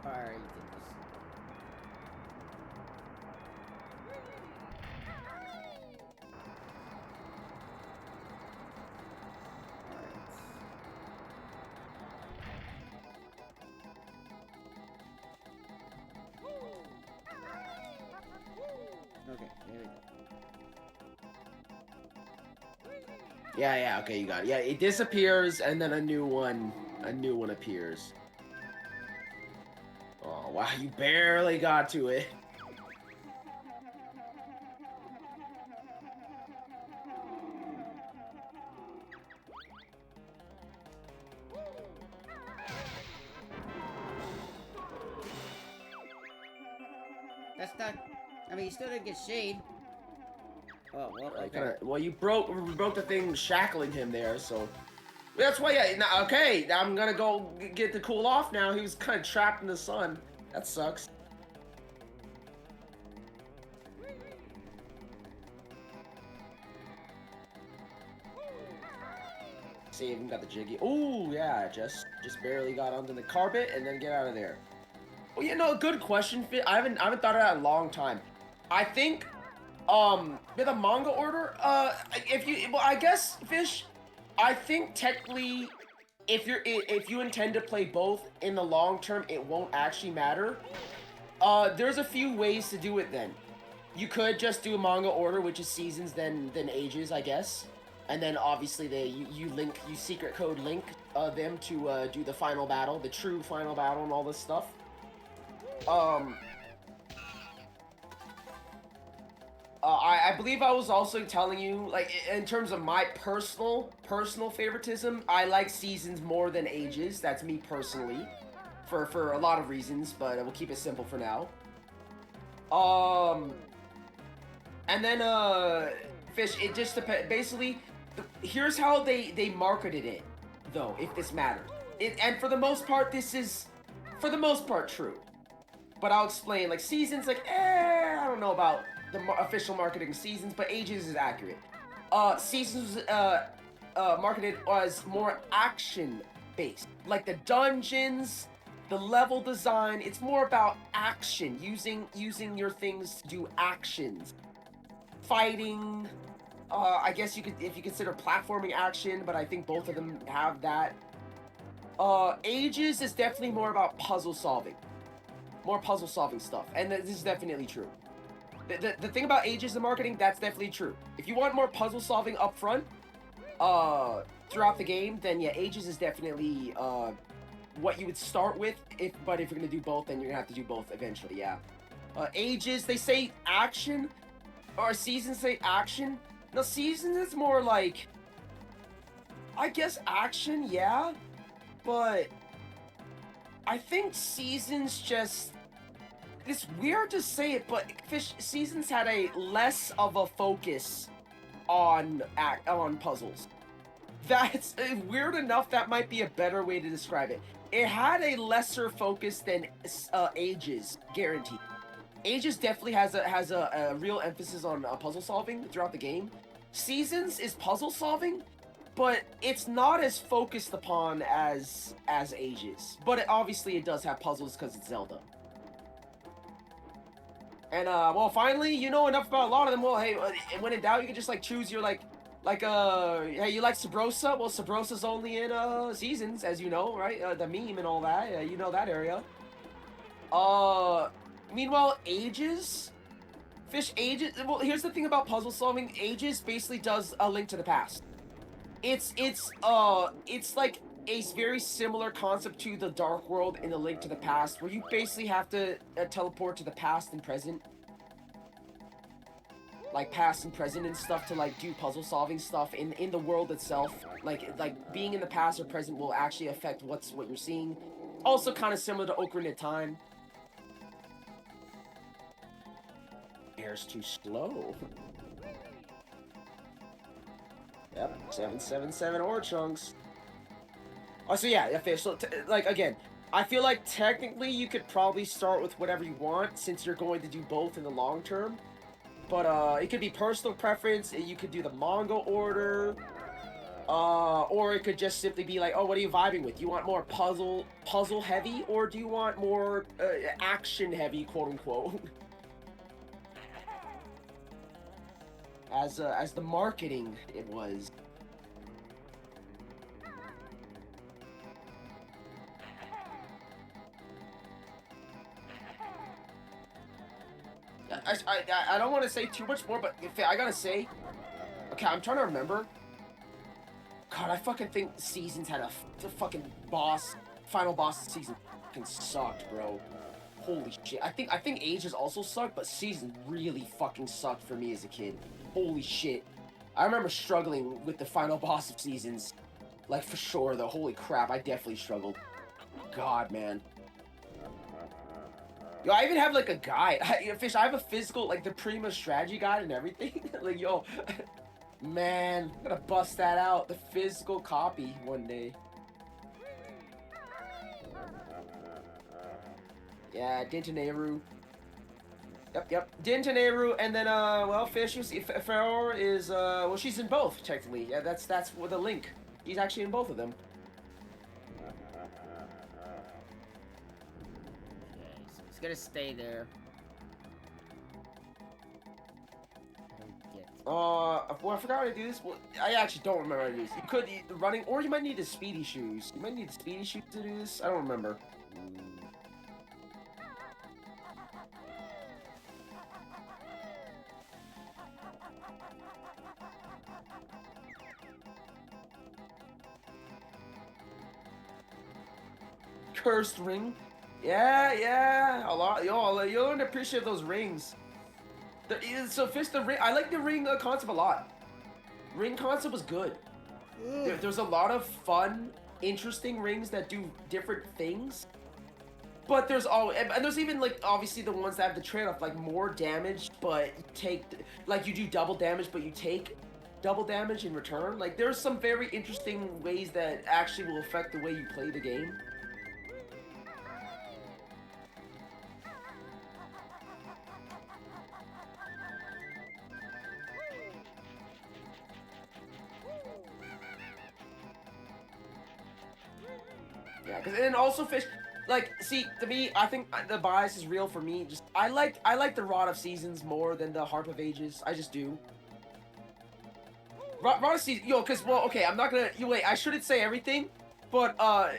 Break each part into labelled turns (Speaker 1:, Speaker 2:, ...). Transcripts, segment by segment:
Speaker 1: Alright, you did this. Okay, there we go.
Speaker 2: Yeah, okay, you got it. Yeah, it disappears, and then a new one appears. Oh, wow, you barely got to it.
Speaker 1: That's not... I mean, you still didn't get shade. Oh, well, okay.
Speaker 2: Well, you broke the thing shackling him there, so... That's why, yeah, okay, I'm gonna go get to cool off now. He was kind of trapped in the sun. That sucks. See, even got the jiggy. Ooh, yeah, just barely got onto the carpet and then get out of there. Well, you know, good question, Fit. I haven't thought of that in a long time. I think, with a manga order, well, I guess, Fish, I think technically, if you intend to play both in the long term, it won't actually matter. There's a few ways to do it then. You could just do a manga order, which is seasons, then ages, I guess. And then obviously you secret code link them to do the final battle, the true final battle and all this stuff. I believe I was also telling you, like, in terms of my personal favoritism, I like seasons more than ages. That's me personally, for a lot of reasons, but we'll keep it simple for now. And then Fish, it just depends. Basically, here's how they marketed it, though, if this mattered. And for the most part, this is, for the most part, true. But I'll explain. Like, seasons, like, I don't know about the official marketing seasons, but ages is accurate. Seasons marketed as more action-based. Like, the dungeons, the level design, it's more about action, using your things to do actions. Fighting, I guess you could, if you consider platforming action, but I think both of them have that. Ages is definitely more about puzzle solving. More puzzle solving stuff, and this is definitely true. The thing about ages in marketing, that's definitely true. If you want more puzzle solving up front, throughout the game, then yeah, ages is definitely what you would start with. But if you're gonna do both, then you're gonna have to do both eventually. Yeah. Ages, they say action, or seasons say action. Now seasons is more like, I guess action, yeah, but I think seasons just, it's weird to say it, but seasons had a less of a focus on puzzles. That's weird enough. That might be a better way to describe it. It had a lesser focus than ages, guaranteed. Ages definitely has a real emphasis on puzzle solving throughout the game. Seasons is puzzle solving, but it's not as focused upon as ages. But obviously it does have puzzles because it's Zelda. And well, finally, you know enough about a lot of them. Well, hey, when in doubt, you can just like choose your hey, you like Sabrosa? Well, Sabrosa's only in seasons, as you know, right? The meme and all that. You know that area. Meanwhile, ages. Fish ages. Well, here's the thing about puzzle solving. Ages basically does a Link to the Past. It's like a very similar concept to the Dark World in the Link to the Past, where you basically have to teleport to the past and present, like past and present and stuff, to like do puzzle solving stuff in the world itself. Like being in the past or present will actually affect what you're seeing. Also, kind of similar to Ocarina of Time. Air's too slow. Yep, 777 ore chunks. Oh, so yeah, Fish. So, like, again, I feel like technically you could probably start with whatever you want, since you're going to do both in the long term. But it could be personal preference. You could do the manga order. Or it could just simply be like, oh, what are you vibing with? Do you want more puzzle heavy, or do you want more action heavy, quote unquote? As the marketing it was. I don't want to say too much more, but if I gotta say, okay, I'm trying to remember. God, I fucking think Seasons had the fucking final boss of Season fucking sucked, bro. Holy shit. I think Ages also sucked, but Season really fucking sucked for me as a kid. Holy shit. I remember struggling with the final boss of Seasons. Like, for sure, though. Holy crap, I definitely struggled. God, man. Yo, I even have, like, a guide. Fish, I have a physical, like, the Prima strategy guide and everything. Like, yo, man, I'm gonna bust that out. The physical copy one day. Yeah, Dintaneru. Yep. Dintaneru, and then, well, Fish, you see, Feror is, well, she's in both, technically. Yeah, that's with the link. He's actually in both of them.
Speaker 1: It's gonna stay there.
Speaker 2: Well, I forgot how to do this. Well, I actually don't remember how to do this. You could the running, or you might need the speedy shoes. You might need the speedy shoes to do this. I don't remember. Cursed ring. Yeah. A lot. Yo, you'll learn to appreciate those rings. So Fish, the ring. I like the ring concept a lot. Ring concept was good. There's a lot of fun, interesting rings that do different things. But there's and there's even like obviously the ones that have the trade-off, like more damage, but you take like you do double damage, but you take double damage in return. Like there's some very interesting ways that actually will affect the way you play the game. Yeah, and also Fish, like, see, to me, I think the bias is real for me. Just I like the Rod of Seasons more than the Harp of Ages. I just do. Rod of Seasons, yo, cause well, okay, I'm not gonna. Wait, I shouldn't say everything, but well,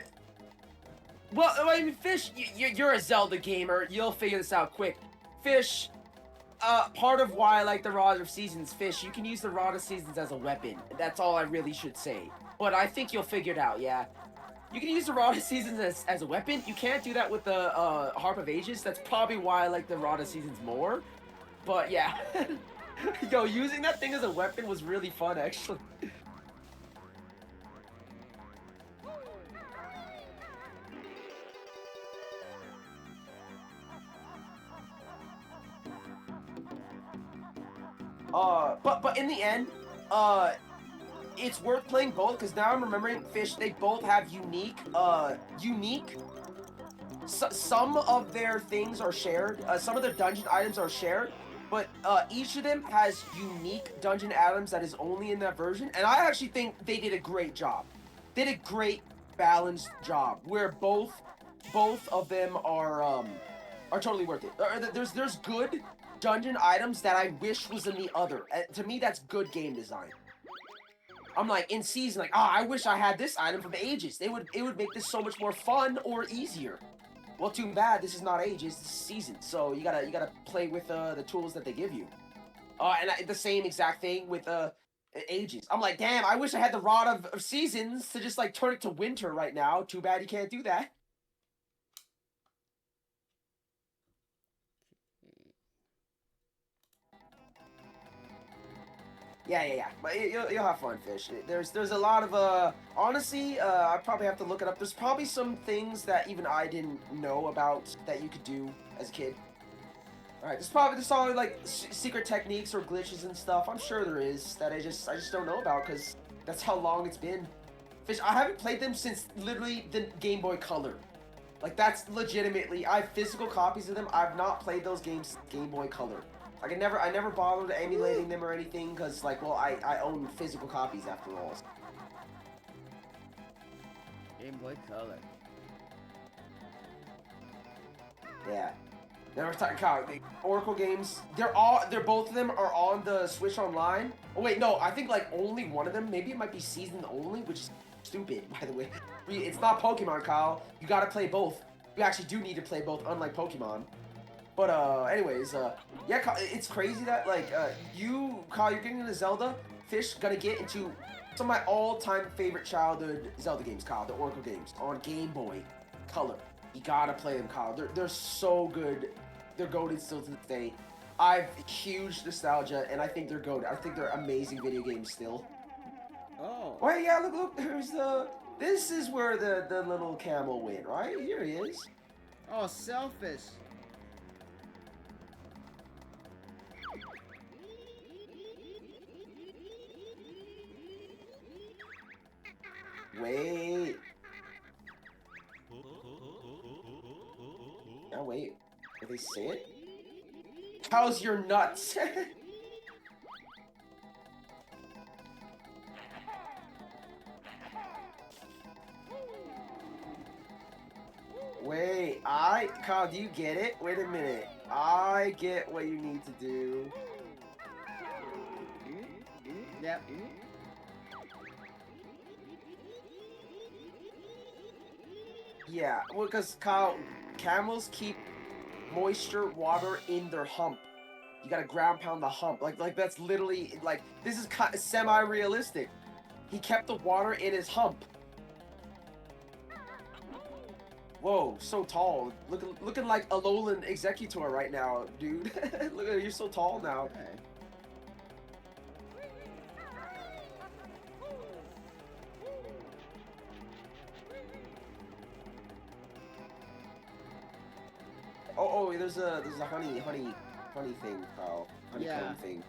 Speaker 2: I mean, Fish, you're a Zelda gamer. You'll figure this out quick. Fish, part of why I like the Rod of Seasons, Fish, you can use the Rod of Seasons as a weapon. That's all I really should say. But I think you'll figure it out, yeah. You can use the Rod of Seasons as a weapon. You can't do that with the Harp of Ages. That's probably why I like the Rod of Seasons more. But yeah. Yo, using that thing as a weapon was really fun, actually. But in the end, it's worth playing both, because now I'm remembering, Fish, they both have some of their things are shared, some of their dungeon items are shared, but each of them has unique dungeon items that is only in that version, and I actually think they did a great job. They did a great balanced job, where both of them are totally worth it. There's good dungeon items that I wish was in the other. To me, that's good game design. I'm like, in Season, like, I wish I had this item from Ages. It would make this so much more fun or easier. Well, too bad this is not Ages, this is Season. So you gotta play with the tools that they give you. And the same exact thing with Ages. I'm like, damn, I wish I had the Rod of Seasons to just like turn it to winter right now. Too bad you can't do that. Yeah. But you'll have fun, Fish. There's a lot of honestly, I probably have to look it up. There's probably some things that even I didn't know about that you could do as a kid. All right, there's probably like secret techniques or glitches and stuff. I'm sure there is that I just don't know about, because that's how long it's been. Fish, I haven't played them since literally the Game Boy Color. Like, that's legitimately, I have physical copies of them. I've not played those games since Game Boy Color. Like, I never bothered emulating them or anything, because, like, well, I own physical copies after all.
Speaker 1: Game Boy Color.
Speaker 2: Yeah. Now we're talking Kyle, the Oracle games. They're both of them are on the Switch Online. Oh wait, no, I think like only one of them. Maybe it might be season only, which is stupid, by the way. It's not Pokemon, Kyle. You gotta play both. You actually do need to play both, unlike Pokemon. But anyways, yeah, Kyle, it's crazy that like Kyle, you're getting into Zelda. Fish gonna get into some of my all-time favorite childhood Zelda games, Kyle, the Oracle games on Game Boy Color. You gotta play them, Kyle. They're so good. They're goated still to this day. I've huge nostalgia, and I think they're goated. I think they're amazing video games still.
Speaker 1: Oh.
Speaker 2: Oh yeah, look. There's the. This is where the little camel went, right? Here he is.
Speaker 1: Oh, selfish.
Speaker 2: Wait. Now wait. Did they say it? How's your nuts? Wait, Kyle, do you get it? Wait a minute. I get what you need to do.
Speaker 1: Yep.
Speaker 2: Yeah, well, because Kyle, camels keep moisture, water in their hump. You gotta ground pound the hump. Like that's literally, like, this is semi-realistic. He kept the water in his hump. Whoa, so tall. Looking like a Alolan Executor right now, dude. Look at you're so tall now.
Speaker 1: Okay.
Speaker 2: Oh, there's a honey thing, Kyle. Honeycomb thing.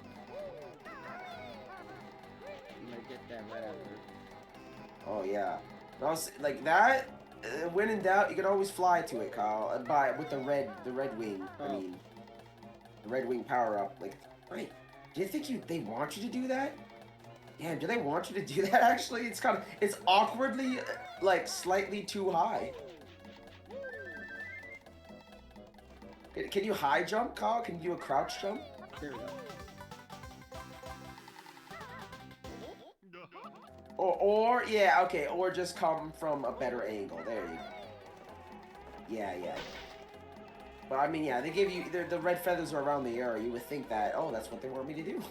Speaker 1: I'm gonna get that right after.
Speaker 2: Oh yeah. Like that. When in doubt, you can always fly to it, Kyle. With the red wing.
Speaker 1: Oh.
Speaker 2: I mean, the red wing power up. Like, wait, do you think they want you to do that? Damn, do they want you to do that? Actually, it's awkwardly, like, slightly too high. Can you high jump, Kyle? Can you do a crouch jump?
Speaker 1: There we go.
Speaker 2: Or yeah, okay, or just come from a better angle. There you go. Yeah. But I mean, yeah, they give you the red feathers are around the area. You would think that, oh, that's what they want me to do.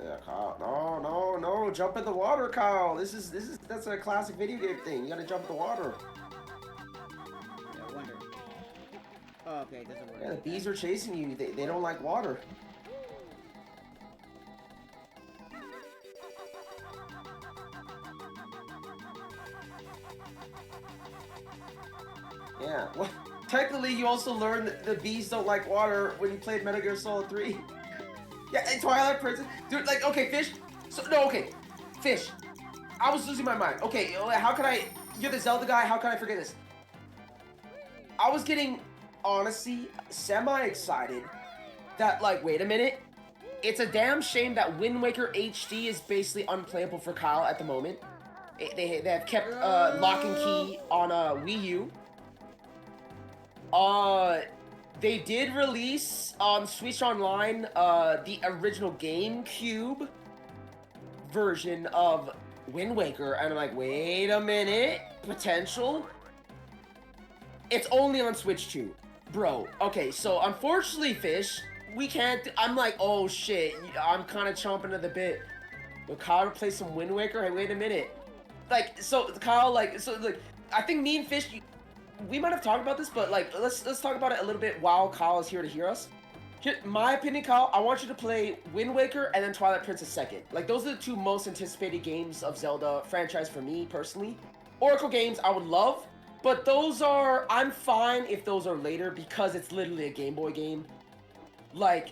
Speaker 2: Yeah, Kyle. No, jump in the water, Kyle. That's a classic video game thing. You gotta jump in the water.
Speaker 1: Yeah, I wonder. Oh, okay, it doesn't work.
Speaker 2: Yeah, the bees are chasing you. They don't like water. Yeah. Well, technically, you also learned that the bees don't like water when you played Metal Gear Solid 3. Yeah, and Twilight Princess. Dude, like, okay, Fish. Okay. Fish. I was losing my mind. Okay, how can I... You're the Zelda guy. How can I forget this? I was getting, honestly, semi-excited that, like, wait a minute. It's a damn shame that Wind Waker HD is basically unplayable for Kyle at the moment. They have kept Lock and Key on Wii U. They did release on Switch Online the original GameCube version of Wind Waker, and I'm like, wait a minute, potential? It's only on Switch 2. Bro, okay, so unfortunately, Fish, we can't, I'm like, oh shit, I'm kind of chomping at the bit. But Kyle play some Wind Waker? Hey, wait a minute. Like, so, Kyle, like, I think me and Fish, we might have talked about this, but like, let's talk about it a little bit while Kyle is here to hear us. My opinion, Kyle, I want you to play Wind Waker and then Twilight Princess second. Like, those are the two most anticipated games of Zelda franchise for me, personally. Oracle games, I would love, but those are, I'm fine if those are later because it's literally a Game Boy game. Like,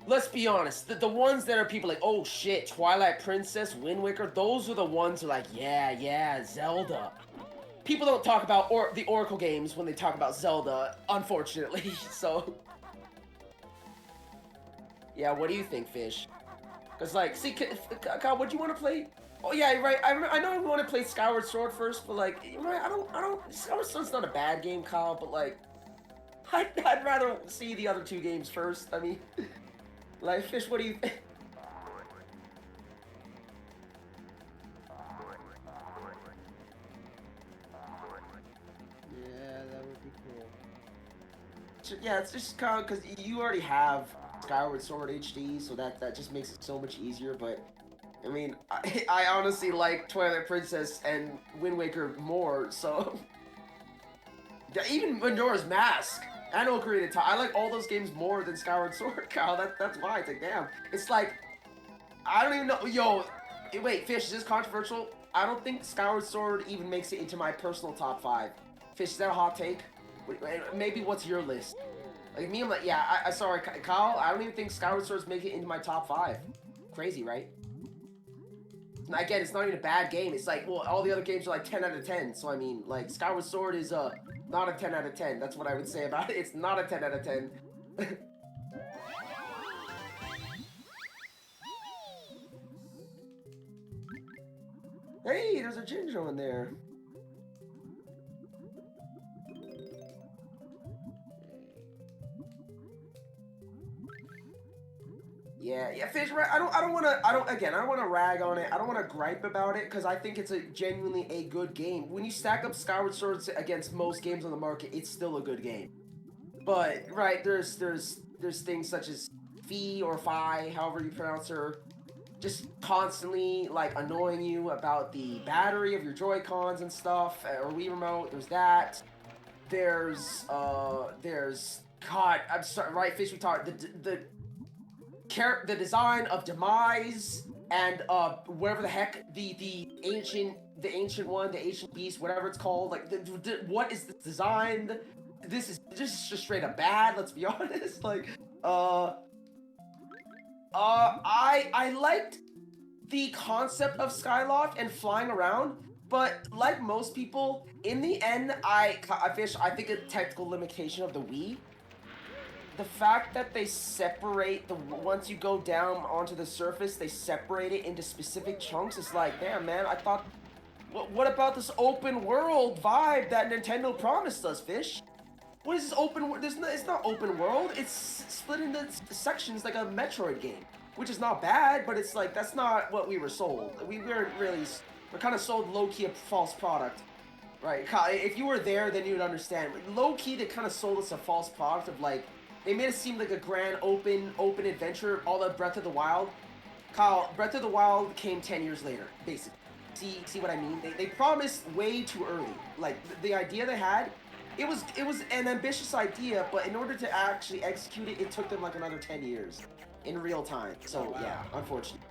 Speaker 2: let's be honest, the ones that are people like, oh shit, Twilight Princess, Wind Waker, those are the ones who are like, yeah, Zelda. people don't talk about the Oracle games when they talk about Zelda, unfortunately. So, yeah, what do you think, Fish? Because, like, see, Kyle, what do you want to play? Oh, yeah, right. I know we want to play Skyward Sword first, but, like, right, I don't. Skyward Sword's not a bad game, Kyle, but, like, I'd rather see the other two games first. I mean, like, Fish, what do you think?
Speaker 1: Yeah, that would be cool.
Speaker 2: Yeah, it's just kind of because you already have Skyward Sword HD, so that just makes it so much easier. But I mean, I honestly like Twilight Princess and Wind Waker more. So yeah, even Majora's Mask and Ocarina of Time, I like all those games more than Skyward Sword. Kyle, that's why it's like, damn, it's like I don't even know. Yo, wait, Fish, is this controversial? I don't think Skyward Sword even makes it into my personal top 5. Fish, is that a hot take? Maybe what's your list? Like me, I'm like, yeah, I sorry, Kyle, I don't even think Skyward Sword's making it into my top 5. Crazy, right? And again, it's not even a bad game. It's like, well, all the other games are like 10 out of 10. So I mean, like, Skyward Sword is not a 10 out of 10. That's what I would say about it. It's not a 10 out of 10. Hey, there's a Jinjo in there. Yeah, Fish, right? I don't want to rag on it. I don't want to gripe about it because I think it's genuinely a good game. When you stack up Skyward Swords against most games on the market, it's still a good game. But right, there's things such as Fi or Fi, however you pronounce her, just constantly like annoying you about the battery of your Joy-Cons and stuff, or Wii Remote. There's that. There's God, I'm sorry, right, Fish, we talked the design of Demise and whatever the heck the ancient one, the ancient beast, whatever it's called, like what is this design? This is just straight up bad. Let's be honest. Like I liked the concept of Skyloft and flying around, but like most people, in the end, I think a technical limitation of the Wii. The fact that they separate once you go down onto the surface, they separate it into specific chunks. It's like, damn, man, I thought, what about this open world vibe that Nintendo promised us, Fish? What is this open world? It's not open world. It's split into sections like a Metroid game, which is not bad, but it's like, that's not what we were sold. We're kind of sold low-key a false product. Right, if you were there, then you would understand. Low-key, they kind of sold us a false product of like, they made it seem like a grand open adventure, all of Breath of the Wild. Kyle, Breath of the Wild came 10 years later, basically. See what I mean? They promised way too early. Like, the idea they had, it was an ambitious idea, but in order to actually execute it, it took them like another 10 years in real time. So, wow. Yeah, unfortunately.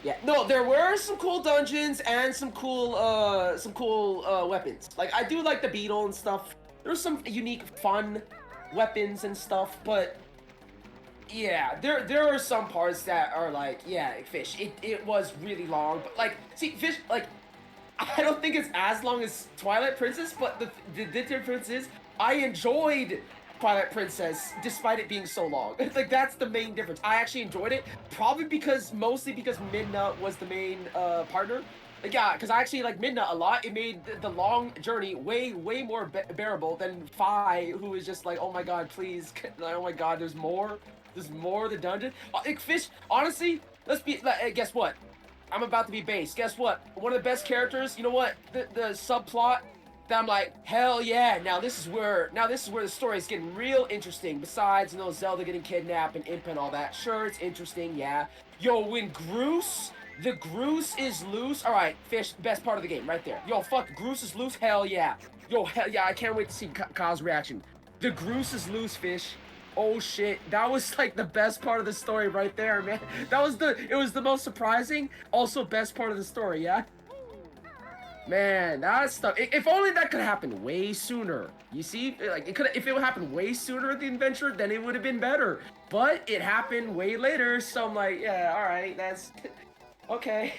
Speaker 2: Yeah, no, there were some cool dungeons and some cool weapons. Like, I do like the beetle and stuff. There's some unique, fun weapons and stuff, but yeah, there are some parts that are like, yeah, Fish, it was really long, but like, see, Fish, like, I don't think it's as long as Twilight Princess, but the difference is, I enjoyed Twilight Princess despite it being so long. Like, that's the main difference. I actually enjoyed it, mostly because Midna was the main partner. Like, yeah, because I actually like Midna a lot. It made the long journey way more bearable than Fi, who is just like, oh my god, please, like, oh my god, there's more the dungeon. Like, Fish, honestly, guess what? I'm about to be base. Guess what? One of the best characters. You know what? The subplot that I'm like, hell yeah! Now this is where the story is getting real interesting. Besides, you know, Zelda getting kidnapped and Imp and all that. Sure, it's interesting, yeah. Yo, when the Groose is loose. All right, Fish, best part of the game, right there. Yo, fuck, Groose is loose. Hell yeah. Yo, hell yeah. I can't wait to see Kyle's reaction. The Groose is loose, Fish. Oh shit, that was like the best part of the story right there, man. It was the most surprising, also best part of the story, yeah? Man, that stuff, if only that could happen way sooner. You see, like, if it would happen way sooner at the adventure, then it would have been better. But it happened way later, so I'm like, yeah, alright, that's, okay.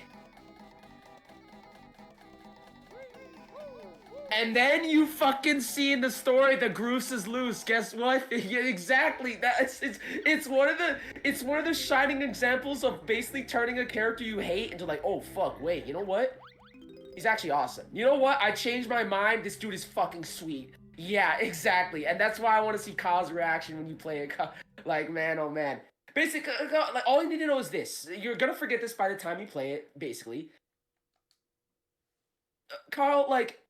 Speaker 2: And then you fucking see in the story the Groose is loose. Guess what? Yeah, exactly. It's one of the shining examples of basically turning a character you hate into like, oh fuck, wait, you know what? He's actually awesome. You know what? I changed my mind. This dude is fucking sweet. Yeah, exactly. And that's why I want to see Kyle's reaction when you play it. Like, man, oh man. Basically, like all you need to know is this. You're gonna forget this by the time you play it. Basically, Kyle, like.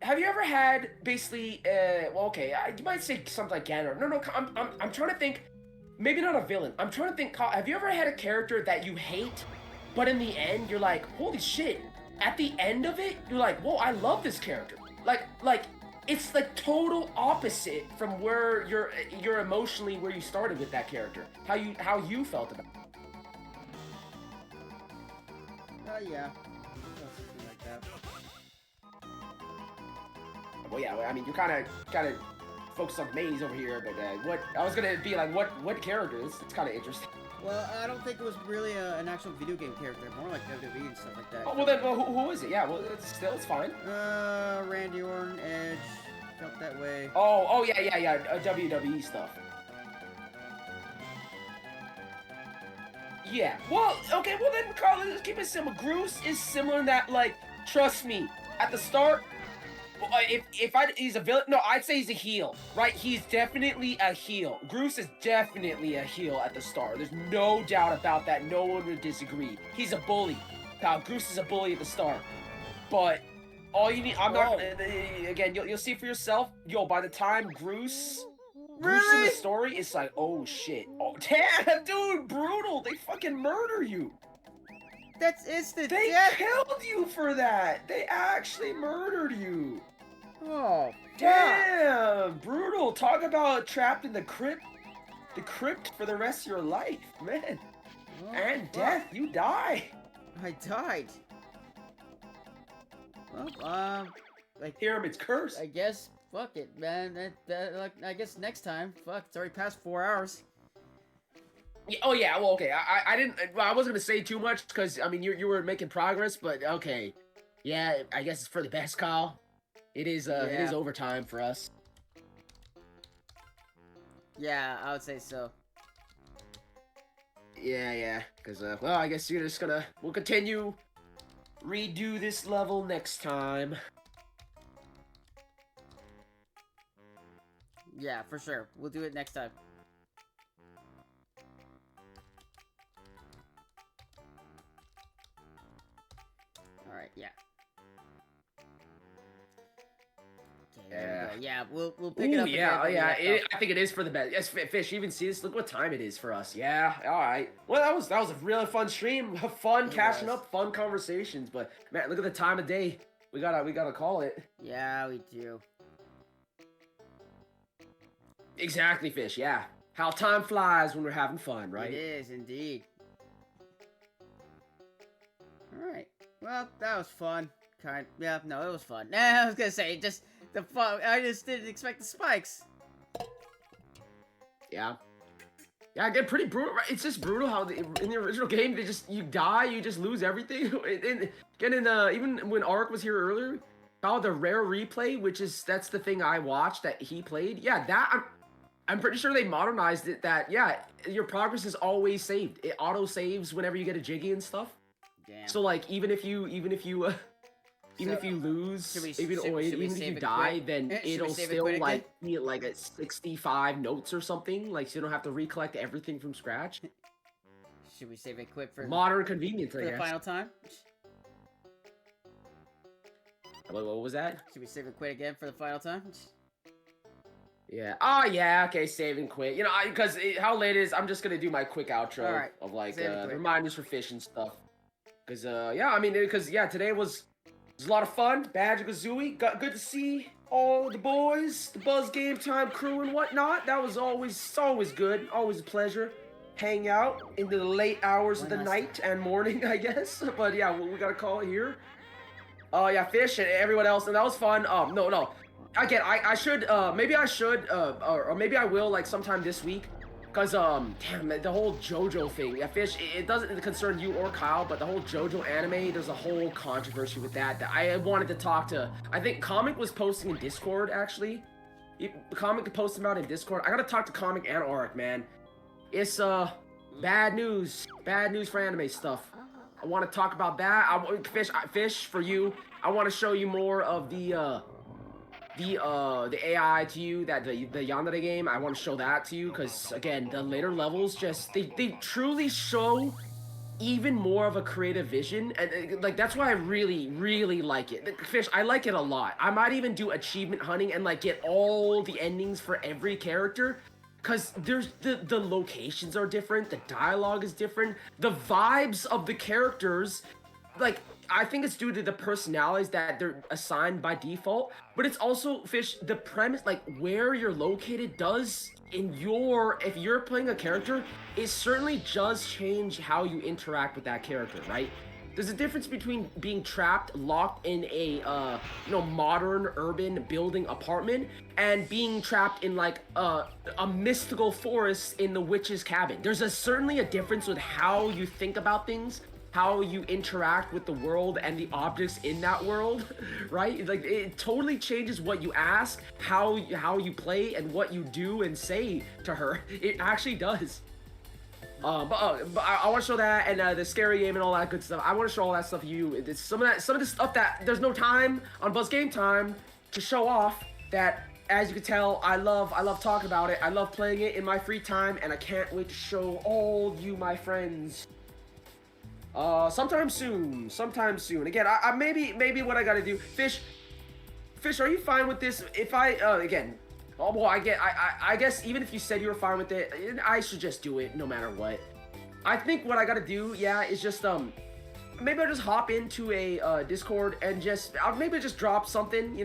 Speaker 2: Have you ever had basically? Well, okay, you might say something like Ganon. No, I'm trying to think. Maybe not a villain. I'm trying to think. Have you ever had a character that you hate, but in the end you're like, holy shit! At the end of it, you're like, whoa, I love this character. Like it's the total opposite from where you're emotionally where you started with that character. How you felt about it.
Speaker 1: Yeah. Something like that.
Speaker 2: Well, yeah, I mean, you're kind of focused on Maze over here, but what I was gonna be like, what character? It's kind of interesting.
Speaker 1: Well, I don't think it was really an actual video game character, more like WWE and stuff like that.
Speaker 2: Oh, well then, who is it? Yeah, well, it's fine.
Speaker 1: Randy Orton, Edge, felt that way.
Speaker 2: Oh, yeah, WWE stuff. Yeah, well, okay, well then, Carl, let's keep it simple. Groose is similar in that, like, trust me, at the start, he's a villain, no, I'd say he's a heel, right? He's definitely a heel. Groose is definitely a heel at the start. There's no doubt about that. No one would disagree. He's a bully. Now, Groose is a bully at the start. But all you need, I'm not, again, you'll see for yourself. Yo, by the time Groose in the story, it's like, oh shit. Oh, damn, dude, brutal. They fucking murder you.
Speaker 1: That's instant
Speaker 2: They
Speaker 1: death.
Speaker 2: killed you for that. They actually murdered you.
Speaker 1: Oh,
Speaker 2: damn, brutal. Talk about trapped in the crypt for the rest of your life, man.
Speaker 1: Oh,
Speaker 2: and death, you die.
Speaker 1: I died. Well, like
Speaker 2: Hear him, it's cursed.
Speaker 1: I guess, fuck it, man. Like, I guess next time, fuck, it's already past 4 hours.
Speaker 2: Yeah, oh yeah, well okay, I wasn't gonna say too much because I mean you were making progress, but okay, yeah, I guess it's for the best, Kyle. It is it is overtime for us.
Speaker 1: Yeah, I would say so.
Speaker 2: Yeah, because well, I guess you're just we'll continue redo this level next time.
Speaker 1: Yeah, for sure. We'll do it next time. Alright, yeah. Okay, there we go. Yeah, we'll pick it up.
Speaker 2: I think it is for the best. Yes, Fish, you even see this? Look what time it is for us. Yeah, alright. Well, that was a really fun stream. Fun catching up, fun conversations. But, man, look at the time of day. We gotta call it.
Speaker 1: Yeah, we do.
Speaker 2: Exactly, Fish, yeah. How time flies when we're having fun, right?
Speaker 1: It is, indeed. Alright. Well, that was fun. Yeah, no, it was fun. I was gonna say, just the fun. I just didn't expect the spikes.
Speaker 2: Yeah. Yeah, again, pretty brutal. Right? It's just brutal how in the original game, you die, you just lose everything. Even when Ark was here earlier, how the rare replay, that's the thing I watched that he played. Yeah, I'm pretty sure they modernized it. That your progress is always saved. It auto saves whenever you get a jiggy and stuff.
Speaker 1: Damn.
Speaker 2: So like even if you lose, even if you die, then it'll still like be like at 65 notes or something. Like so you don't have to recollect everything from scratch.
Speaker 1: Should we save it quick for
Speaker 2: modern convenience?
Speaker 1: For the final time.
Speaker 2: Wait, what was that?
Speaker 1: Should we save it quit again for the final time?
Speaker 2: Yeah. Oh, yeah. Okay, save and quit. You know, because how late it is, I'm just going to do my quick outro of, like, reminders for Fish and stuff. Because, yeah, I mean, today was a lot of fun. Banjo-Kazooie. Good to see all the boys, the BuzzedGameTime crew and whatnot. That was always good. Always a pleasure. Hang out into the late hours of the night and morning, I guess. But, yeah, we got to call it here. Yeah, Fish and everyone else. And that was fun. No. Again, I should, maybe I should, or maybe I will, like, sometime this week, Cause damn, the whole JoJo thing, yeah, Fish, it doesn't concern you or Kyle, but the whole JoJo anime, there's a whole controversy with that I wanted to talk to. I think Comic was posting in Discord actually. Comic posted about it in Discord. I gotta talk to Comic and Auric, man. It's bad news for anime stuff. I want to talk about that. Fish for you. I want to show you more of the AI to you, that the Yandere game. I want to show that to you because again, the later levels just they truly show even more of a creative vision, and like that's why I really like it. Fish, I like it a lot. I might even do achievement hunting and like get all the endings for every character. Cause there's the locations are different, the dialogue is different, the vibes of the characters, like I think it's due to the personalities that they're assigned by default, but it's also, Fish, the premise, like where you're located does if you're playing a character, it certainly does change how you interact with that character, right? There's a difference between being trapped, locked in a, modern urban building apartment and being trapped in like a mystical forest in the witch's cabin. There's certainly a difference with how you think about things, how you interact with the world and the objects in that world, right? Like it totally changes what you ask, how you play, and what you do and say to her. It actually does. But I want to show that and the scary game and all that good stuff. I want to show all that stuff to you. It's some of the stuff that there's no time on BuzzedGameTime to show off. That, as you can tell, I love talking about it. I love playing it in my free time, and I can't wait to show all you my friends. Sometime soon. Again, I maybe what I gotta do. Fish, are you fine with this? If again. Oh, well, I guess even if you said you were fine with it, I should just do it no matter what. I think what I gotta do, yeah, is just, maybe I'll just hop into a, Discord and I'll maybe just drop something,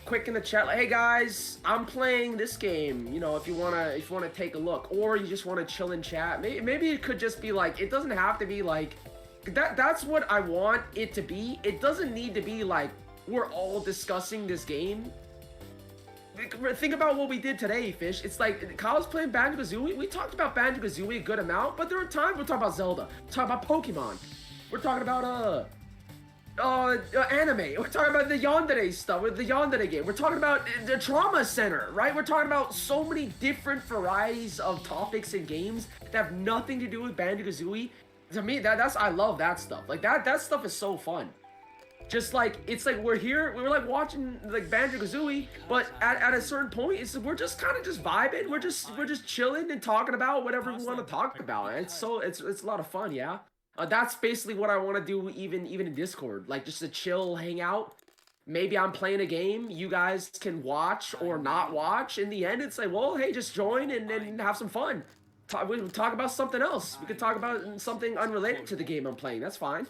Speaker 2: quick in the chat, like, hey guys, I'm playing this game, if you wanna take a look, or you just wanna chill and chat. Maybe it could just be like, it doesn't have to be like, that's what I want it to be. It doesn't need to be like, we're all discussing this game. Think about what we did today, Fish. It's like, Kyle's playing Banjo-Kazooie. We talked about Banjo-Kazooie a good amount, but there are times we're talking about Zelda. We're talking about Pokemon. We're talking about, anime. We're talking about the Yandere stuff, the Yandere game. We're talking about the Trauma Center, right? We're talking about so many different varieties of topics and games that have nothing to do with Banjo-Kazooie. To me, I love that stuff. Like, that stuff is so fun. Just like, it's like we're like watching like Banjo-Kazooie, but at a certain point, we're just kind of just vibing. We're just chilling and talking about whatever we want to talk about. It's a lot of fun, yeah. That's basically what I want to do even in Discord, like just a chill hangout. Maybe I'm playing a game, you guys can watch or not watch. In the end, it's like, well, hey, just join and then have some fun. We can talk about something else. We could talk about something unrelated to the game I'm playing. That's fine.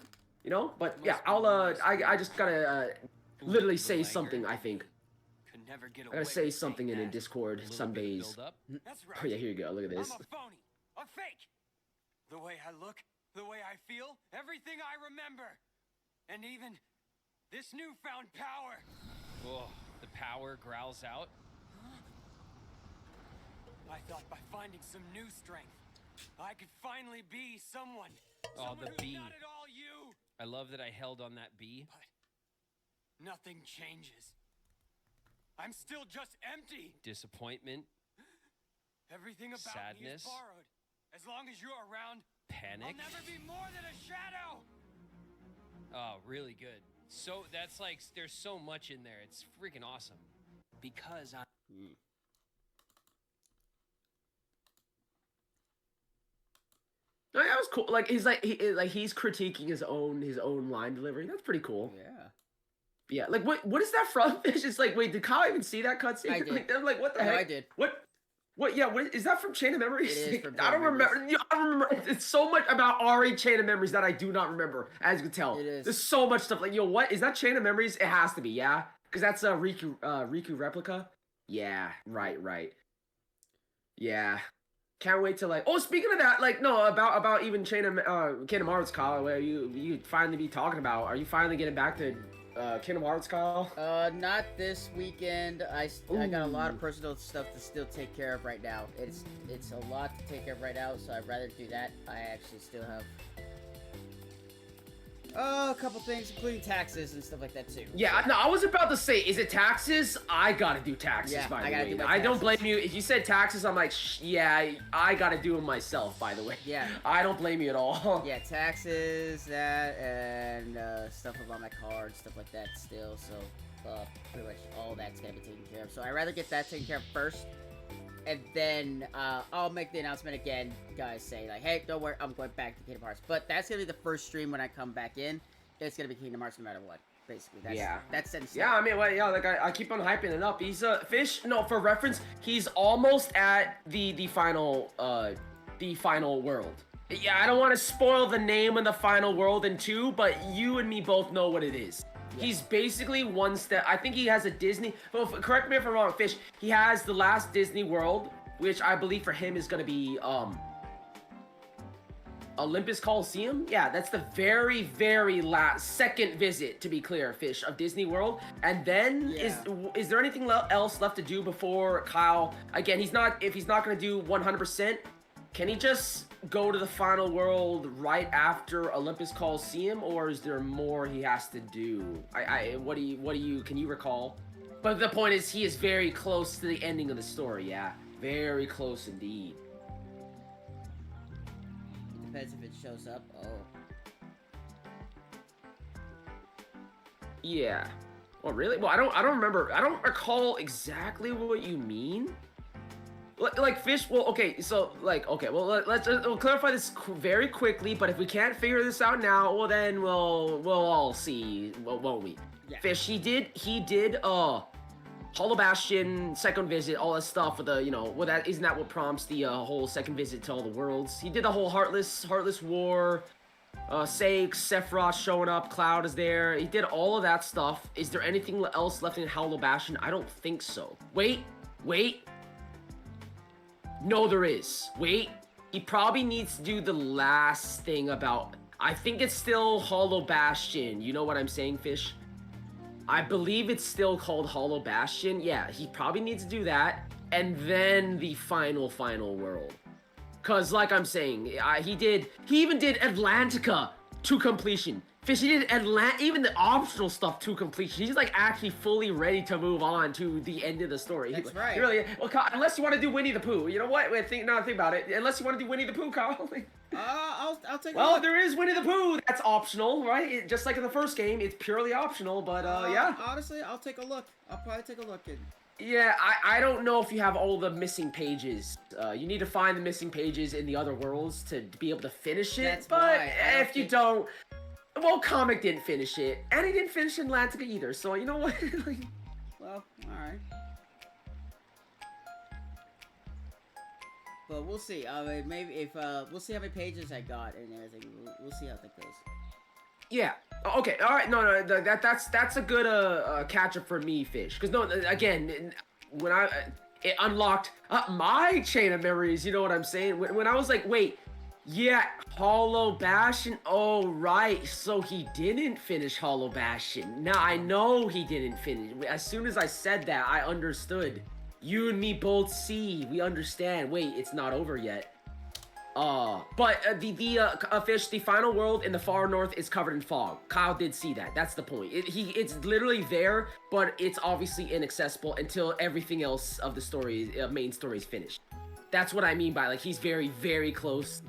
Speaker 2: But yeah, I just gotta literally say something, I think. I gotta say something in Discord some days. Oh yeah, here you go, look at this.
Speaker 3: I'm a phony, a fake. The way I look, the way I feel, everything I remember. And even this newfound power.
Speaker 4: Oh, the power growls out.
Speaker 3: I thought by finding some new strength, I could finally be someone.
Speaker 4: Oh, the bee.
Speaker 3: Not at all you.
Speaker 4: I love that I held on that bee.
Speaker 3: But nothing changes. I'm still just empty.
Speaker 4: Disappointment.
Speaker 3: Everything about
Speaker 4: sadness.
Speaker 3: me is borrowed. As long as you're around,
Speaker 4: panic.
Speaker 3: I'll never be more than a shadow.
Speaker 4: Oh, really good. So that's like, there's so much in there. It's freaking awesome.
Speaker 3: Because I.
Speaker 2: That was cool. Like he's critiquing his own line delivery. That's pretty cool.
Speaker 1: Yeah.
Speaker 2: Yeah. Like what is that from? It's just like, wait, did Kyle even see that cutscene?
Speaker 1: I did.
Speaker 2: Like, I'm like, what the heck?
Speaker 1: I did.
Speaker 2: What? Yeah. What is that from? Chain of Memories?
Speaker 1: It is from Chain
Speaker 2: I don't
Speaker 1: of
Speaker 2: remember.
Speaker 1: Memories.
Speaker 2: I don't remember. It's so much about Ari Chain of Memories that I do not remember. As you can tell,
Speaker 1: It is.
Speaker 2: There's so much stuff. Like, yo, what is that Chain of Memories? It has to be, yeah, because that's a Riku replica. Yeah. Right. Yeah. Can't wait to like. Oh, speaking of that, like, no, about even Kingdom Hearts, Kyle, where you finally be talking about. Are you finally getting back to Kingdom Hearts, Kyle?
Speaker 1: Not this weekend. I got a lot of
Speaker 2: Ooh.
Speaker 1: personal stuff to still take care of right now. It's a lot to take care of right now, so I'd rather do that. I actually still have a couple things, including taxes and stuff like that too.
Speaker 2: Yeah, no, I was about to say, is it taxes? I gotta do taxes,
Speaker 1: Yeah,
Speaker 2: by
Speaker 1: I
Speaker 2: the
Speaker 1: gotta
Speaker 2: way.
Speaker 1: do my
Speaker 2: I don't
Speaker 1: taxes.
Speaker 2: blame you. If you said taxes, I'm like, yeah, I gotta do them myself, by the way.
Speaker 1: Yeah.
Speaker 2: I don't blame you at all.
Speaker 1: Yeah, taxes, that, and stuff about my car and stuff like that still, so pretty much all that's gonna be taken care of. So I'd rather get that taken care of first, and then I'll make the announcement again, guys, say like, hey, don't worry, I'm going back to Kingdom Hearts. But that's gonna be the first stream when I come back in. It's gonna be Kingdom Hearts no matter what, basically. That's set in stone.
Speaker 2: Yeah, I mean, well, yeah, like I keep on hyping it up. He's Fish. No, for reference, he's almost at the final world. Yeah, I don't want to spoil the name of the final world in 2, but you and me both know what it is.
Speaker 1: Yeah.
Speaker 2: He's basically one step. I think he has a Disney. Well, correct me if I'm wrong, Fish. He has the last Disney World, which I believe for him is gonna be Olympus Coliseum? Yeah, that's the very, very last, second visit, to be clear, Fish, of Disney World. And then, is there anything else left to do before Kyle, again, if he's not going to do 100%, can he just go to the final world right after Olympus Coliseum, or is there more he has to do? Can you recall? But the point is, he is very close to the ending of the story, yeah. Very close indeed.
Speaker 1: Depends if it shows up. Oh.
Speaker 2: Yeah. Oh, really? Well, I don't remember. I don't recall exactly what you mean. Like Fish. Well, okay. So, like, okay. Well, we'll clarify this very quickly. But if we can't figure this out now, well, then we'll all see, won't we?
Speaker 1: Yeah.
Speaker 2: Fish. He did. Hollow Bastion, second visit, all that stuff with the, isn't that what prompts the whole second visit to all the worlds? He did the whole Heartless War, Sakes, Sephiroth showing up, Cloud is there. He did all of that stuff. Is there anything else left in Hollow Bastion? I don't think so. Wait. No, there is. Wait. He probably needs to do the last thing about, I think it's still Hollow Bastion. You know what I'm saying, Fish? I believe it's still called Hollow Bastion. Yeah, he probably needs to do that. And then the final world. Because, like I'm saying, he even did Atlantica to completion. Fish, he did even the optional stuff to completion. He's, like, actually fully ready to move on to the end of the story.
Speaker 1: That's right.
Speaker 2: He really, well, Kyle, unless you want to do Winnie the Pooh. You know what? Think about it. Unless you want to do Winnie the Pooh, Kyle.
Speaker 1: I'll take a
Speaker 2: Well,
Speaker 1: look.
Speaker 2: there is Winnie the Pooh. That's optional, right? Just like in the first game, it's purely optional, but, yeah.
Speaker 1: Honestly, I'll take a look. I'll probably take a look.
Speaker 2: Yeah, I don't know if you have all the missing pages. You need to find the missing pages in the other worlds to be able to finish it.
Speaker 1: That's
Speaker 2: but
Speaker 1: why.
Speaker 2: if you don't... Well, Comic didn't finish it, and he didn't finish Atlantica either, so you know what?
Speaker 1: Well, alright. But we'll see. Maybe if we'll see how many pages I got and everything. We'll see how that goes.
Speaker 2: Yeah. Okay. All right. No. That's a good catch up for me, Fish. Because no, again, when it unlocked my chain of memories. You know what I'm saying? When I was like, wait, yeah, Hollow Bastion. Oh right. So he didn't finish Hollow Bastion. Now I know he didn't finish. As soon as I said that, I understood. You and me both see. We understand. Wait, it's not over yet. But Fish, the final world in the far north is covered in fog. Kyle did see that. That's the point. It's literally there, but it's obviously inaccessible until everything else of the story, main story is finished. That's what I mean by, like, he's very, very close.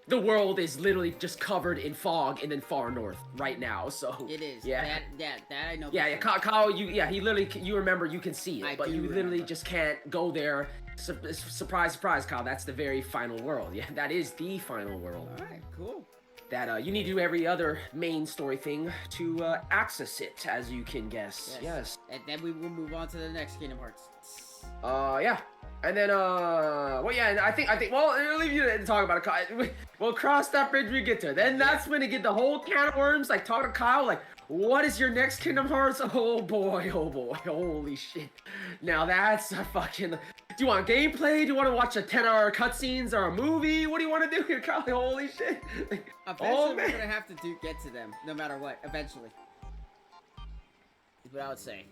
Speaker 2: The world is literally just covered in fog in the far north right now, so...
Speaker 1: It is.
Speaker 2: Yeah.
Speaker 1: That I know.
Speaker 2: Yeah, Kyle, he literally, you remember, you can see it, but you literally
Speaker 1: remember.
Speaker 2: just can't go there. Surprise, surprise, Kyle, that's the very final world. Yeah, that is the final world.
Speaker 1: Alright, cool.
Speaker 2: That, you need to do every other main story thing to, access it, as you can guess. Yes.
Speaker 1: And then we will move on to the next Kingdom Hearts.
Speaker 2: Yeah. And then, well, yeah, and I think, well, I'll leave you to talk about it, Kyle. We'll cross that bridge when we get to it. Then that's when you get the whole can of worms, like, talk to Kyle, like, what is your next Kingdom Hearts? Oh boy, holy shit. Now that's a fucking... Do you want gameplay? Do you want to watch a 10-hour cutscenes or a movie? What do you want to do here, Kyle? Holy shit.
Speaker 1: Eventually, we're gonna have to get to them, no matter what, eventually. what I would say.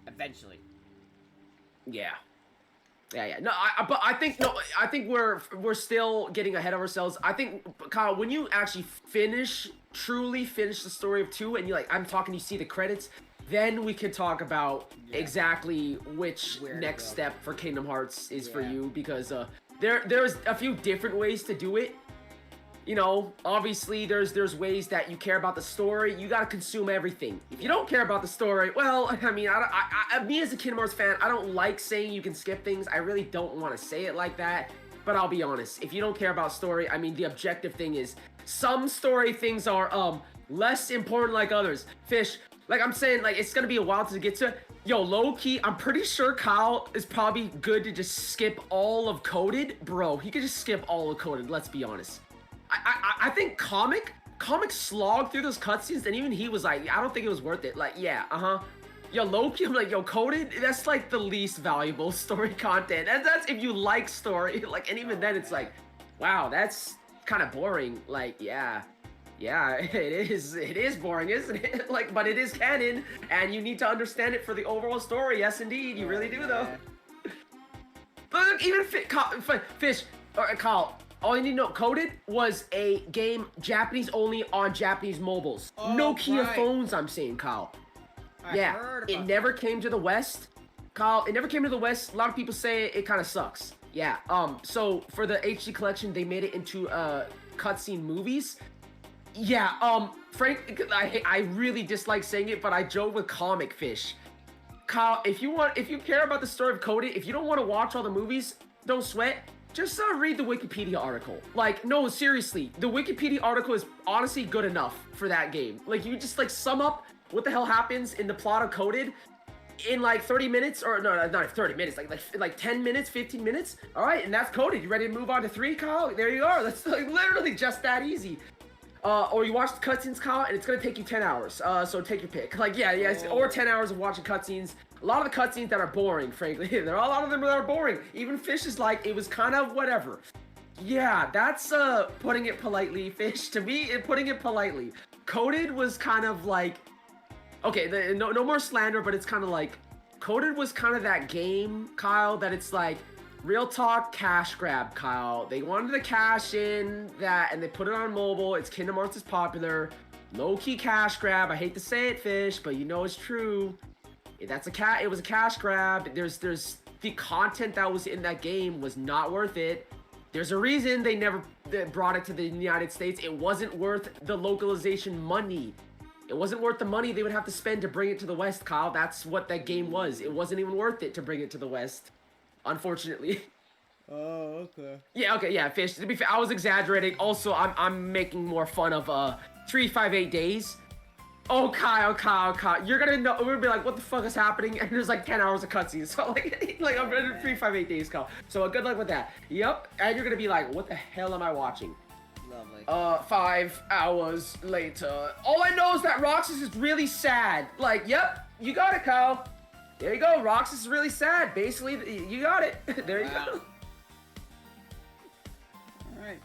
Speaker 1: Eventually.
Speaker 2: Yeah. Yeah. No, I think we're still getting ahead of ourselves. I think, Kyle, when you actually truly finish the story of 2, and I'm talking, you see the credits, then we can talk about exactly which next step for Kingdom Hearts is for you, because there's a few different ways to do it. You know, obviously there's ways that you care about the story. You gotta consume everything. If you don't care about the story, well, I mean, me as a Kingdom Hearts fan, I don't like saying you can skip things. I really don't want to say it like that. But I'll be honest, if you don't care about story, I mean, the objective thing is some story things are less important like others. Fish, like I'm saying, like it's gonna be a while to get to it. Yo, low key, I'm pretty sure Kyle is probably good to just skip all of Coded. Bro, he could just skip all of Coded, let's be honest. I think Comic slogged through those cutscenes, and even he was like, I don't think it was worth it. Like, yeah, Yo, Loki, I'm like, yo, Coded, that's like the least valuable story content. And that's if you like story. Like, and even then it's like, wow, that's kind of boring. Like, yeah, it is boring, isn't it? Like, but it is canon, and you need to understand it for the overall story. Yes, indeed, you really do, though. But look, even Fish, or Kyle, all you need to know, Coded was a game Japanese only on Japanese mobiles.
Speaker 1: Oh,
Speaker 2: Nokia
Speaker 1: right.
Speaker 2: phones, I'm saying, Kyle.
Speaker 1: I heard
Speaker 2: It
Speaker 1: about
Speaker 2: never came to the West. Kyle, it never came to the West. A lot of people say it kind of sucks. Yeah, so for the HD collection, they made it into cutscene movies. Yeah, Frank, I really dislike saying it, but I joke with Comic Fish. Kyle, if you care about the story of Coded, if you don't want to watch all the movies, don't sweat. Just read the Wikipedia article. Like, no, seriously, the Wikipedia article is honestly good enough for that game. Like, you just sum up what the hell happens in the plot of Coded in 30 minutes, or no, not 30 minutes, like 10 minutes, 15 minutes. All right, and that's Coded. You ready to move on to 3, Kyle? There you are. That's literally just that easy. Or you watch the cutscenes, Kyle, and it's gonna take you 10 hours. So take your pick. Or 10 hours of watching cutscenes. A lot of the cutscenes that are boring, frankly. There are a lot of them that are boring. Even Fish is like, it was kind of whatever. Yeah, that's putting it politely, Fish. To me, putting it politely. Coded was kind of like, okay, no more slander, but it's kind of like, Coded was kind of that game, Kyle, that it's like, real talk, cash grab, Kyle. They wanted to cash in that, and they put it on mobile. It's Kingdom Hearts is popular. Low-key cash grab. I hate to say it, Fish, but you know it's true. It was a cash grab. There's the content that was in that game was not worth it. There's a reason they never brought it to the United States. It wasn't worth the localization money. It wasn't worth the money they would have to spend to bring it to the West, Kyle. That's what that game was. It wasn't even worth it to bring it to the West. Unfortunately.
Speaker 1: Oh, okay.
Speaker 2: Yeah, okay, yeah, Fish. To be fair, I was exaggerating. Also, I'm making more fun of 358 days. Oh, Kyle. You're gonna know. We're gonna be like, what the fuck is happening? And there's 10 hours of cutscenes. So I'm in 358 days, Kyle. So good luck with that. Yep. And you're gonna be like, what the hell am I watching?
Speaker 1: Lovely.
Speaker 2: 5 hours later. All I know is that Roxas is really sad. Yep, you got it, Kyle. There you go. Roxas is really sad. Basically, you got it. There you go.
Speaker 1: Alright.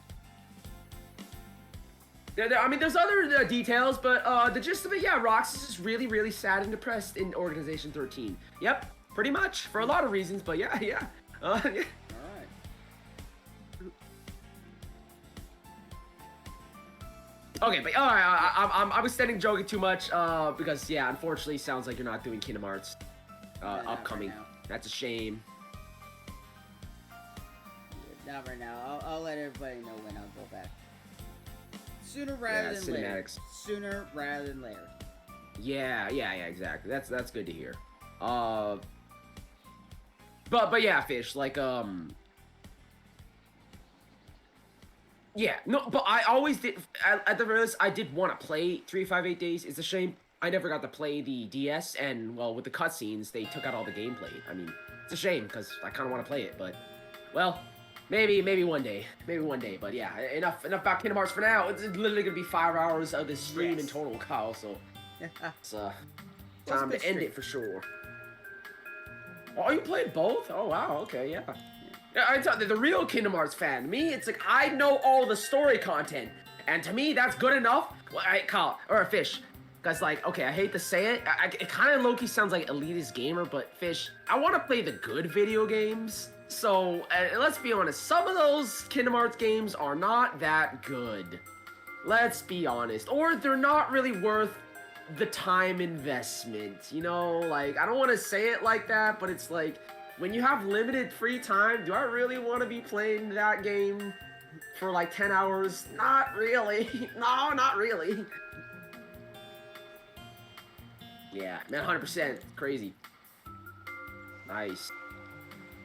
Speaker 2: I mean, there's other details, but the gist of it, yeah, Roxas is really, really sad and depressed in Organization 13. Yep, pretty much, for a lot of reasons, but yeah. Yeah.
Speaker 1: Alright.
Speaker 2: Okay, but alright, I was standing joking too much, because, yeah, unfortunately, sounds like you're not doing Kingdom Hearts upcoming.
Speaker 1: Right now.
Speaker 2: That's a shame.
Speaker 1: Not right now. I'll let everybody know when I'll go back. Sooner rather than later.
Speaker 2: Cinematics.
Speaker 1: Sooner rather than later.
Speaker 2: Yeah, exactly. That's good to hear. But yeah, Fish, yeah, no, but I always did, at the very least, I did want to play 358 Days. It's a shame I never got to play the DS, and, well, with the cutscenes, they took out all the gameplay. I mean, it's a shame, because I kind of want to play it, but, well, maybe one day. Maybe one day, but yeah, enough about Kingdom Hearts for now. It's literally going to be 5 hours of this stream in total, Kyle, so it's time to end it for sure. Oh, you played both? Oh, wow, okay, yeah. Yeah, I tell you, the real Kingdom Hearts fan, me, it's like, I know all the story content, and to me, that's good enough. Well, Kyle, or Fish, Because, like, okay, I hate to say it. It kind of low-key sounds like elitist gamer, but Fish, I want to play the good video games. So, let's be honest. Some of those Kingdom Hearts games are not that good. Let's be honest. Or they're not really worth the time investment. You know, like, I don't want to say it like that, but it's like, when you have limited free time, do I really want to be playing that game for, like, 10 hours? Not really. No, not really. Yeah, man, 100%. Crazy. Nice.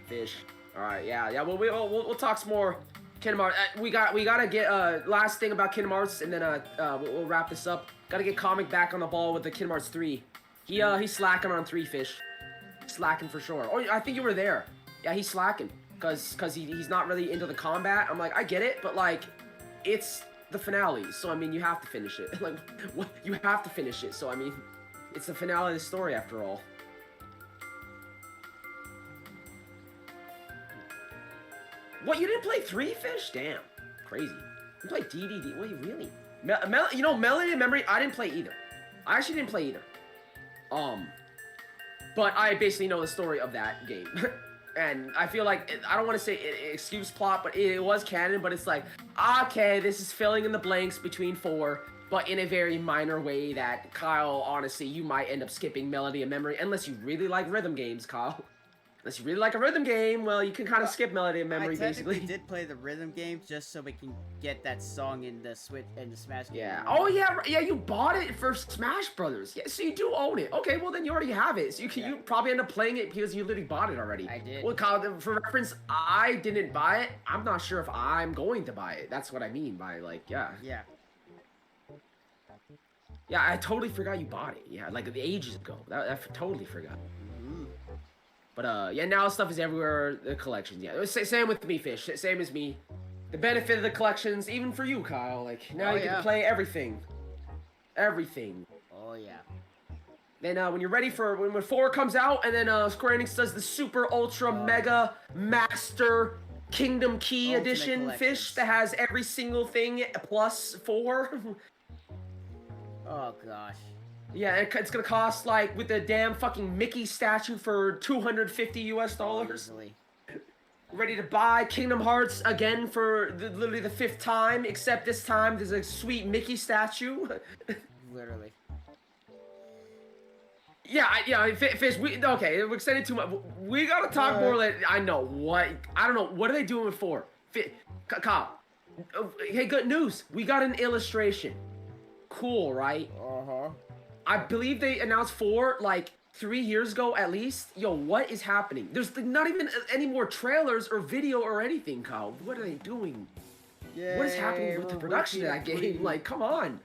Speaker 2: Fish. All right, yeah. We'll talk some more Kingdom Hearts. We gotta get last thing about Kingdom Hearts, and then we'll wrap this up. Gotta get Comic back on the ball with the Kingdom Hearts 3. He's slacking on 3, Fish. Slacking for sure. Oh, I think you were there. Yeah, he's slacking because he's not really into the combat. I'm like, I get it, but like, it's the finale, so I mean, you have to finish it. Like, what? You have to finish it. So I mean. It's the finale of the story, after all. What, you didn't play 3, Fish? Damn. Crazy. You played DDD. Wait, really? You know, Melody and Memory, I didn't play either. I actually didn't play either. But I basically know the story of that game. And I feel like, I don't want to say excuse plot, but it was canon, but it's like, okay, this is filling in the blanks between 4. But in a very minor way that, Kyle, honestly, you might end up skipping Melody and Memory, unless you really like rhythm games, Kyle. Unless you really like a rhythm game, well, you can kind of skip Melody and Memory, basically.
Speaker 1: I did play the rhythm game just so we can get that song in the Switch and the Smash game.
Speaker 2: Yeah. Oh, yeah, you bought it for Smash Brothers. Yeah, so you do own it. Okay, well, then you already have it. So you probably end up playing it because you literally bought it already.
Speaker 1: I did.
Speaker 2: Well, Kyle, for reference, I didn't buy it. I'm not sure if I'm going to buy it. That's what I mean by, like, yeah.
Speaker 1: Yeah.
Speaker 2: Yeah, I totally forgot you bought it. Yeah, like ages ago. I totally forgot. But yeah, now stuff is everywhere. The collections, yeah. Same with me, Fish. Same as me. The benefit of the collections, even for you, Kyle. Like now you can play everything. Everything.
Speaker 1: Oh yeah.
Speaker 2: Then when you're ready for when 4 comes out, and then Square Enix does the Super Ultra Mega Master Kingdom Key
Speaker 1: Ultimate
Speaker 2: Edition, Fish, that has every single thing plus 4.
Speaker 1: Oh gosh.
Speaker 2: Yeah, it's gonna cost like with the damn fucking Mickey statue for $250 US.
Speaker 1: Easily.
Speaker 2: Ready to buy Kingdom Hearts again for literally the 5th time, except this time there's a sweet Mickey statue.
Speaker 1: Literally.
Speaker 2: Yeah, Fish. Okay, we're extending too much. We gotta talk more. Like I don't know. What are they doing with 4? Kyle. Hey, good news. We got an illustration. Cool, right? I believe they announced 4 like 3 years ago at least. Yo, what is happening? There's not even any more trailers or video or anything, Kyle. What are they doing?
Speaker 1: Yay,
Speaker 2: what is happening with the production of that game? Like, come on.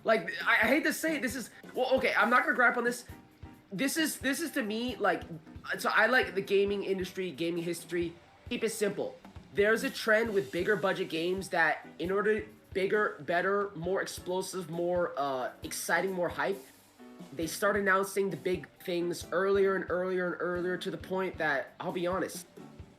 Speaker 2: Like, I hate to say it, this is okay. I'm not gonna gripe on this. This is to me like, so I like the gaming industry, gaming history. Keep it simple. There's a trend with bigger budget games that in order to bigger, better, more explosive, more exciting, more hype, they start announcing the big things earlier and earlier and earlier to the point that, I'll be honest,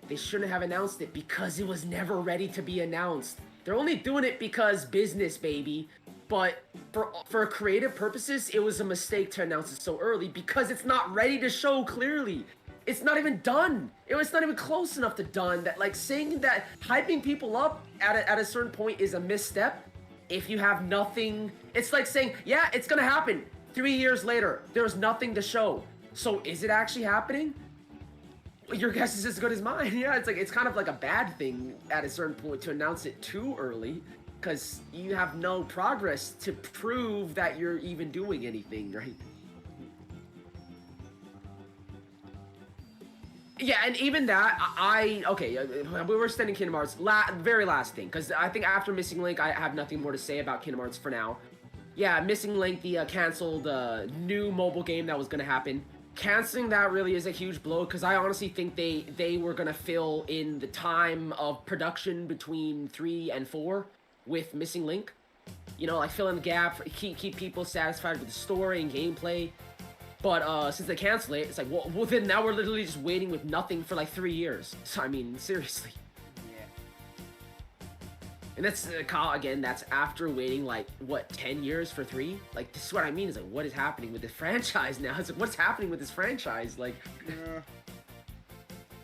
Speaker 2: they shouldn't have announced it because it was never ready to be announced. They're only doing it because business, baby. But for creative purposes, it was a mistake to announce it so early because it's not ready to show clearly. It's not even done. It's not even close enough to done. That like saying that hyping people up at a certain point is a misstep. If you have nothing, it's like saying, yeah, it's gonna happen. 3 years later, there's nothing to show. So is it actually happening? Your guess is as good as mine. Yeah, it's kind of like a bad thing at a certain point to announce it too early, because you have no progress to prove that you're even doing anything, right? Yeah, and even that, we were extending Kingdom Hearts. Very last thing, because I think after Missing Link, I have nothing more to say about Kingdom Hearts for now. Yeah, Missing Link, the canceled new mobile game that was going to happen. Canceling that really is a huge blow, because I honestly think they were going to fill in the time of production between 3 and 4 with Missing Link. You know, like fill in the gap, keep people satisfied with the story and gameplay. But since they canceled it, it's like, well, then now we're literally just waiting with nothing for like 3 years. So, I mean, seriously.
Speaker 1: Yeah.
Speaker 2: And that's, Kyle, again, that's after waiting, like, what, 10 years for 3? Like, this is what I mean, is like, what is happening with this franchise now? It's like, what's happening with this franchise? Like,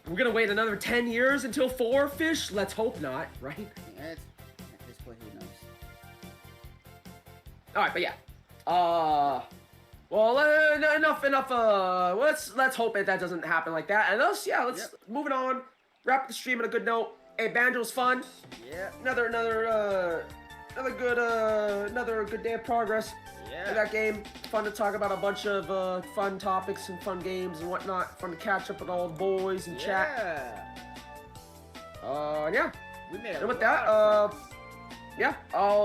Speaker 2: we're gonna wait another 10 years until 4, Fish? Let's hope not, right?
Speaker 1: Yeah, at this point, who knows?
Speaker 2: Alright, but yeah. Well, enough, let's hope that doesn't happen like that. And let's moving on, wrap the stream on a good note. Hey, Banjo's fun.
Speaker 1: Yeah.
Speaker 2: Another good day of progress.
Speaker 1: Yeah.
Speaker 2: In that game. Fun to talk about a bunch of fun topics and fun games and whatnot. Fun to catch up with all the boys and chat. Yeah.
Speaker 1: We made a
Speaker 2: And with
Speaker 1: lot
Speaker 2: that,
Speaker 1: of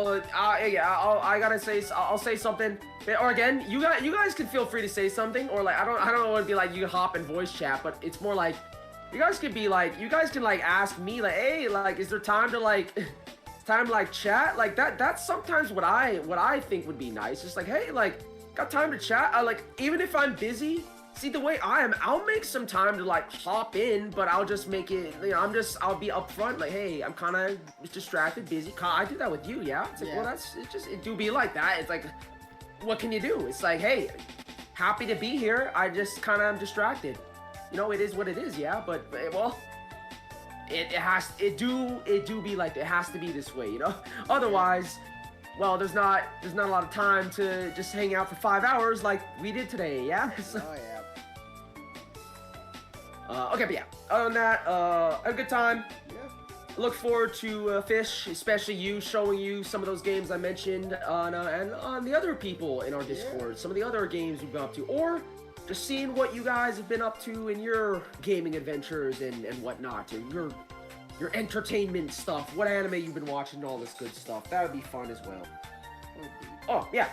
Speaker 2: I gotta say, I'll say something. Or again, you guys can feel free to say something, or like I don't want to be like you hop in voice chat, but it's more like you guys can ask me like, hey, like, is there time to like, it's time to like chat like that? That's sometimes what I think would be nice. Just like, hey, like, got time to chat? I like, even if I'm busy. See, the way I am, I'll make some time to like hop in, but I'll just make it, you know, I'll be upfront, like, hey, I'm kind of distracted, busy. I do that with you, yeah? It's like, well, it do be like that. It's like, what can you do? It's like, hey, happy to be here. I just kind of am distracted. You know, it is what it is, yeah? But well, it do be like, it has to be this way, you know? Otherwise, well, there's not a lot of time to just hang out for 5 hours like we did today, yeah? So,
Speaker 1: Oh, yeah.
Speaker 2: okay, but yeah, other than that, have a good time.
Speaker 1: Yeah.
Speaker 2: Look forward to Fish, especially you, showing you some of those games I mentioned on and on the other people in our Discord, some of the other games we've been up to, or just seeing what you guys have been up to in your gaming adventures and whatnot, or your entertainment stuff, what anime you've been watching, and all this good stuff. That would be fun as well. Oh, yeah.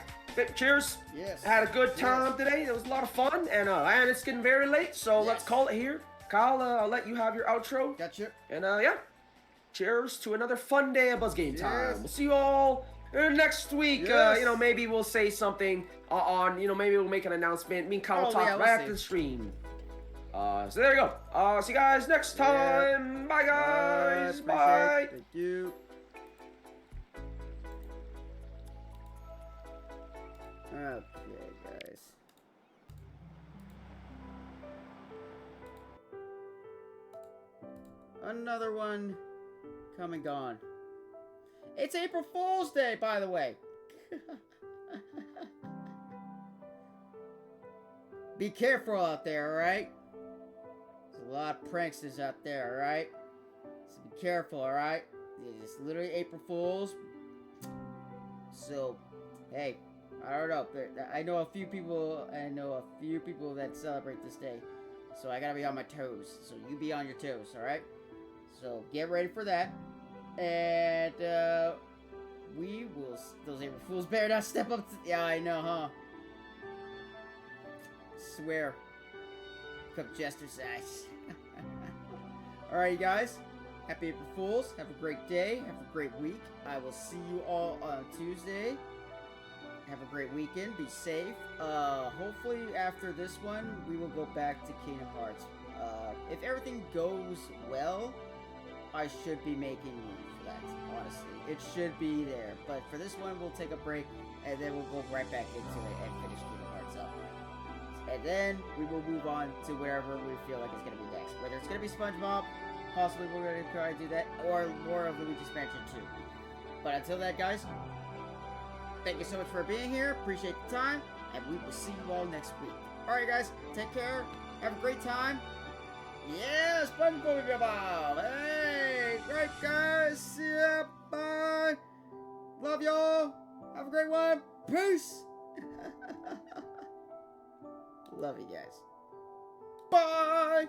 Speaker 2: Cheers.
Speaker 1: Yes.
Speaker 2: Had a good time today. It was a lot of fun, and it's getting very late, so let's call it here. Kyle, I'll let you have your outro.
Speaker 1: Gotcha.
Speaker 2: And yeah, cheers to another fun day of BuzzedGameTime.
Speaker 1: Yes.
Speaker 2: We'll see you all next week.
Speaker 1: Yes.
Speaker 2: You know, maybe we'll say something on, you know, maybe we'll make an announcement. Me and Kyle will talk
Speaker 1: yeah,
Speaker 2: right
Speaker 1: we'll
Speaker 2: after
Speaker 1: see.
Speaker 2: the stream. So there you go. See you guys next time. Bye, guys. Bye.
Speaker 1: Thank you. Okay, guys. Another one come and gone. It's April Fool's Day, by the way. Be careful out there, alright? There's a lot of pranksters out there, alright? So be careful, alright? It's literally April Fool's. So, hey, I don't know. I know a few people that celebrate this day. So I gotta be on my toes. So you be on your toes, alright? So get ready for that. And we will. Those April Fools better not step up. Yeah, I know, huh? Swear. Cup jester size. Alright, you guys. Happy April Fools. Have a great day. Have a great week. I will see you all on Tuesday. Have a great weekend. Be safe. Hopefully after this one, we will go back to Kingdom Hearts. If everything goes well, I should be making room for that, honestly. It should be there. But for this one, we'll take a break, and then we'll go right back into it and finish Kingdom Hearts up. And then we will move on to wherever we feel like it's going to be next. Whether it's going to be SpongeBob, possibly we're going to try to do that, or more of Luigi's Mansion 2. But until that, guys, thank you so much for being here. Appreciate the time, and we will see you all next week. Alright, guys, take care. Have a great time. Yeah, SpongeBob! Hey, great, guys. See ya. Bye. Love y'all. Have a great one. Peace. Love you guys. Bye.